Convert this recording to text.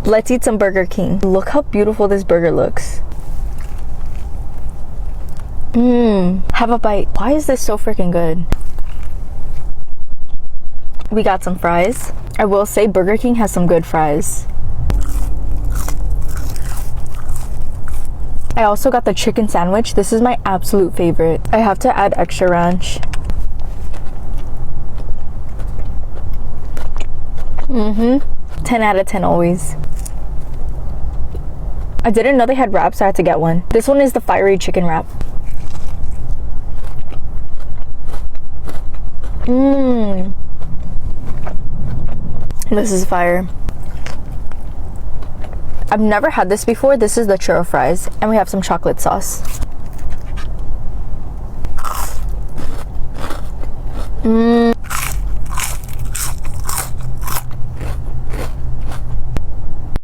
Let's eat some Burger King. Look how beautiful this burger looks. Have a bite. Why is this so freaking good? We got some fries. I will say Burger King has some good fries. I also got the chicken sandwich. This is my absolute favorite. I have to add extra ranch. 10 out of 10 always. I didn't know they had wraps, so I had to get one. This one is the fiery chicken wrap. This is fire. I've never had this before. This is the churro fries, and we have some chocolate sauce.